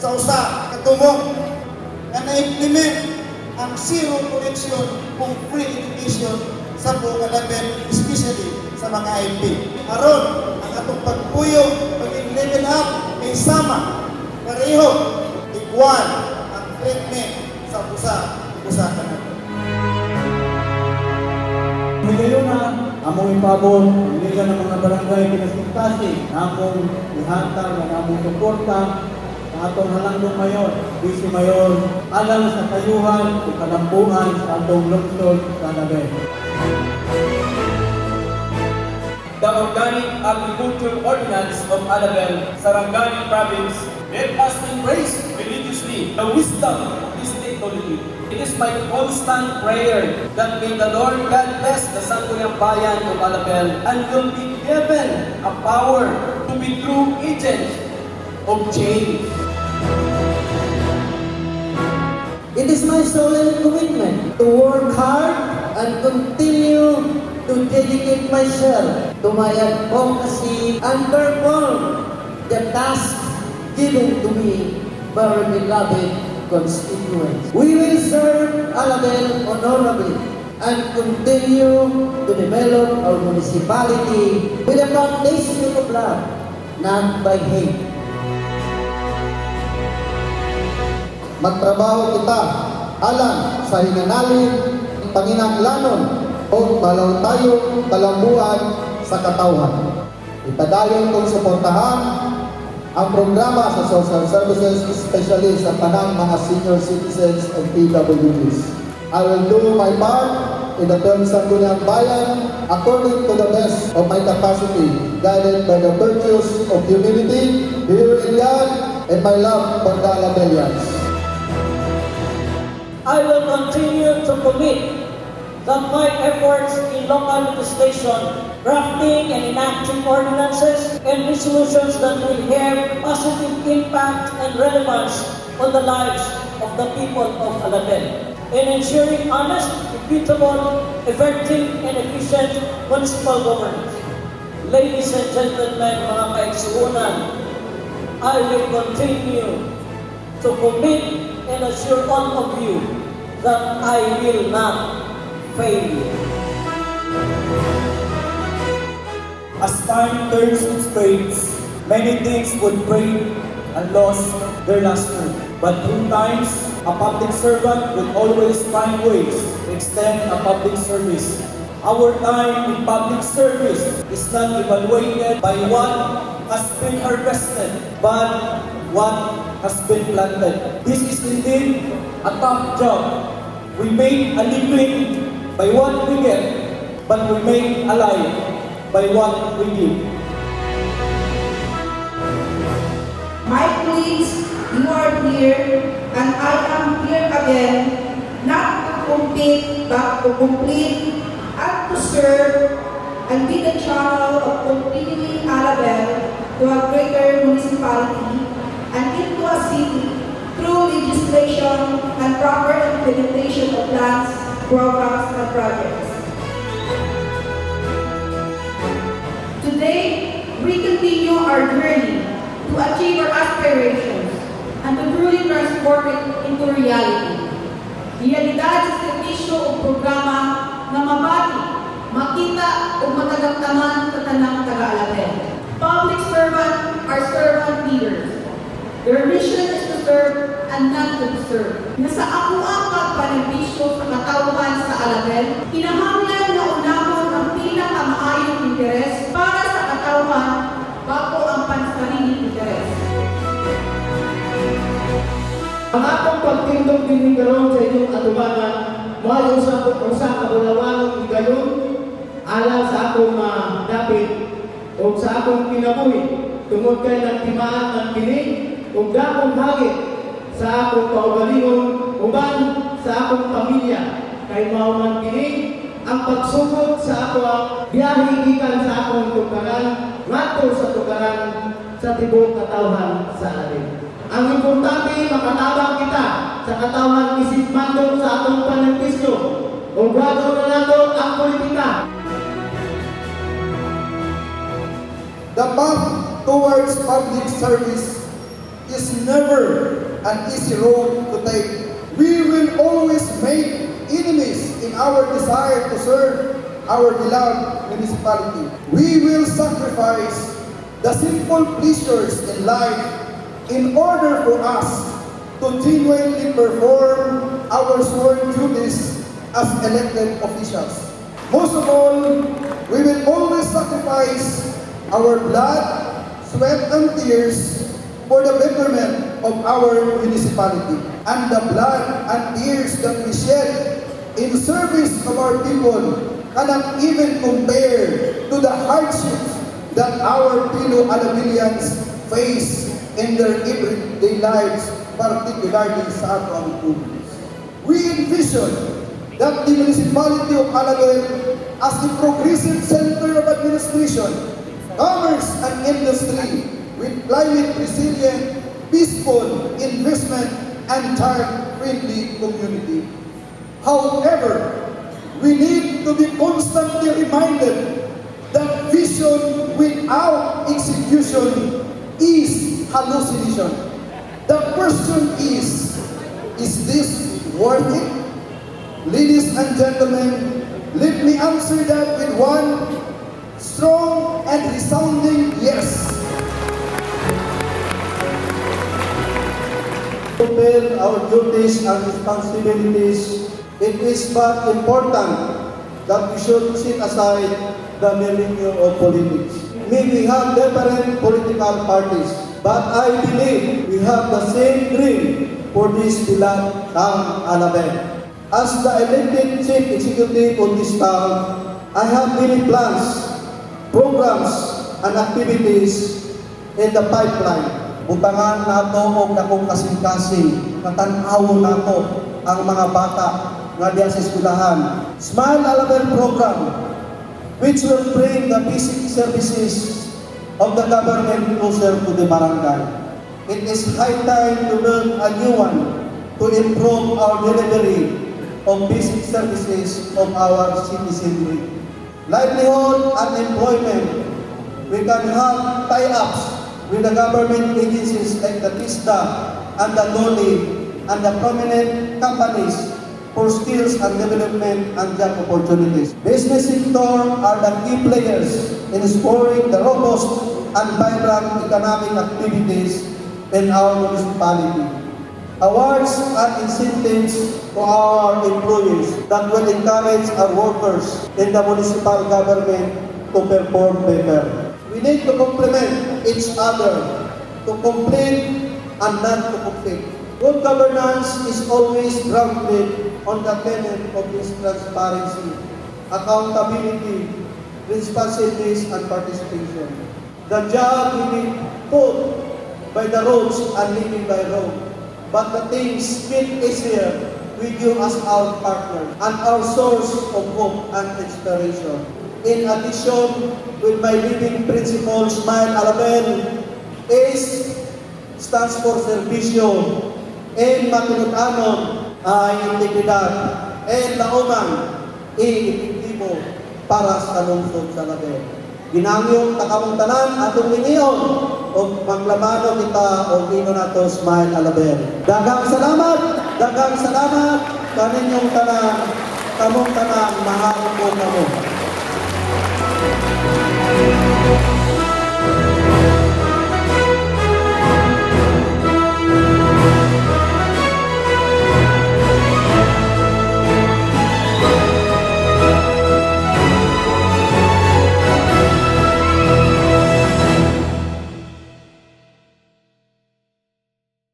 sa usa ka tumong nga na-implement ang zero connection kung free education sa buong level, especially sa mga IMP. Aron ang atong pagpuyo, pag-level up, may sama, pareho, igual ang treatment sa usa ka natin. Ngayon na among ipabot, hindi ng mga barangay kinasintasi na among ihatag, na among suporta sa atong halanggong mayor, Vice Mayor, alang sa kayuhan o kalambuan sa atong lungsod sa Alabel. The Organic Agriculture Ordinance of Alabel, Sarangani Province, let us embrace religiously the wisdom of this technology. It is my constant prayer that may the Lord God bless the Sangguniang Bayan of Alabel and will be given a power to be true agents of change. It is my solemn commitment to work hard and continue to dedicate myself to my advocacy and perform the task given to me by our beloved constituents. We will serve Alabel honorably and continue to develop our municipality with a foundation of love, not by hate. Magtrabaho kita alang sa hinanalig, panginahanglanon o malawtayong kalambuan sa katawhan. Ipadayon kong suportahan ang programa sa social services, especially sa tanang mga senior citizens and PWDs. I will do my part in the terms of Sangguniang Bayan according to the best of my capacity, guided by the virtues of humility, fear in God, and my love for the Alabelians. I will continue to commit that my efforts in local legislation, drafting and enacting ordinances and resolutions that will have positive impact and relevance on the lives of the people of Alabel, in ensuring honest, equitable, effective, and efficient municipal governance. Ladies and gentlemen, mga kaigsuunan, I will continue to commit and assure all of you that I will not fail you. As time turns its trades, many things would break and lost their luster. But through times, a public servant will always find ways to extend a public service. Our time in public service is not evaluated by what has been harvested, but what has been planted. This is indeed a tough job. We make a living by what we get, but we make alive by what we give. My colleagues, you are here, and I am here again, not to compete, but to complete and to serve and be the channel of continuing Alabel to a greater municipality and into a city through legislation and proper implementation of plans, programs, and projects. Today, we continue our journey to achieve our aspirations and to truly transform it into reality. Realidad sa servisyo o programa na mabati, makita o matagamtaman sa tanang taga-Alabel. Public servants are servant leaders. Their mission is to serve and not to serve. Nasa ako ang pagpanibisyo sa katauhan sa Alabel, kinahanglan na unahon ang pinakamaayong interes para sa katauhan bago ang pansariling interes. Ang akong pagtindog din karon sa inyong atubangan, maayo sa akong usa ka bulawangon igayon, alang sa akong dapit o sa akong kinabuhi, tungod kay nagtimaan ng kinig, ug dakong hagit sa akong kaugalingon uban sa akong pamilya kay mao man kini ang pagsugod sa akong biyahe gikan sa akong tugaran ngadto sa tugaran sa tibuok katawhan sa Alabel. Ang importante makatabang kita sa katawhan isip mandong sa atong panerpisyo ug wado na nato ang politika. The path towards public service is never an easy road to take. We will always make enemies in our desire to serve our beloved municipality. We will sacrifice the simple pleasures in life in order for us to genuinely perform our sworn duties as elected officials. Most of all, we will always sacrifice our blood, sweat, and tears for the betterment of our municipality. And the blood and tears that we shed in service of our people cannot even compare to the hardships that our fellow Alabelians face in their everyday lives, particularly sa ato province. We envision that the municipality of Alabel as a progressive center of administration, commerce and industry with climate resilient, peaceful investment and child-friendly community. However, we need to be constantly reminded that vision without execution is hallucination. The question is this worth it? Ladies and gentlemen, let me answer that with one strong and resounding yes. Fulfill our duties and responsibilities, it is but important that we should set aside the millennium of politics. Maybe we have different political parties, but I believe we have the same dream for this beloved town, Alabel. As the elected chief executive of this town, I have many plans, programs, and activities in the pipeline. Butangan nato og dakong kasing-kasing, natanaw nato ang mga bata nga diya sa eskwelahan. Smile Alabel program, which will bring the basic services of the government closer to the barangay. It is high time to learn a new one to improve our delivery of basic services of our citizenry. Livelihood and employment, we can have tie-ups with the government agencies like the TISDA and the DOLE and the prominent companies for skills and development and job opportunities. Business sector are the key players in spurring the robust and vibrant economic activities in our municipality. Awards and incentives to our employees that will encourage our workers in the municipal government to perform better. We need to complement each other, to complete and not to compete. Good governance is always grounded on the tenet of this transparency, accountability, responsiveness, and participation. The job will be put by the roads and living by road, but the things get easier with you as our partner and our source of hope and inspiration. In addition, with my living principle, Smile Alabel, ACE stands for Servisyo, N Matinutanon ay integridad, N Lauman, E epektibo para sa lungsod sa Alabel. Ginangyong takamong tanan atong liniyon o maglamano kita o ino nato Smile Alabel. Daghang salamat kaninyong tanan, kamong tanan, mahal po kamo.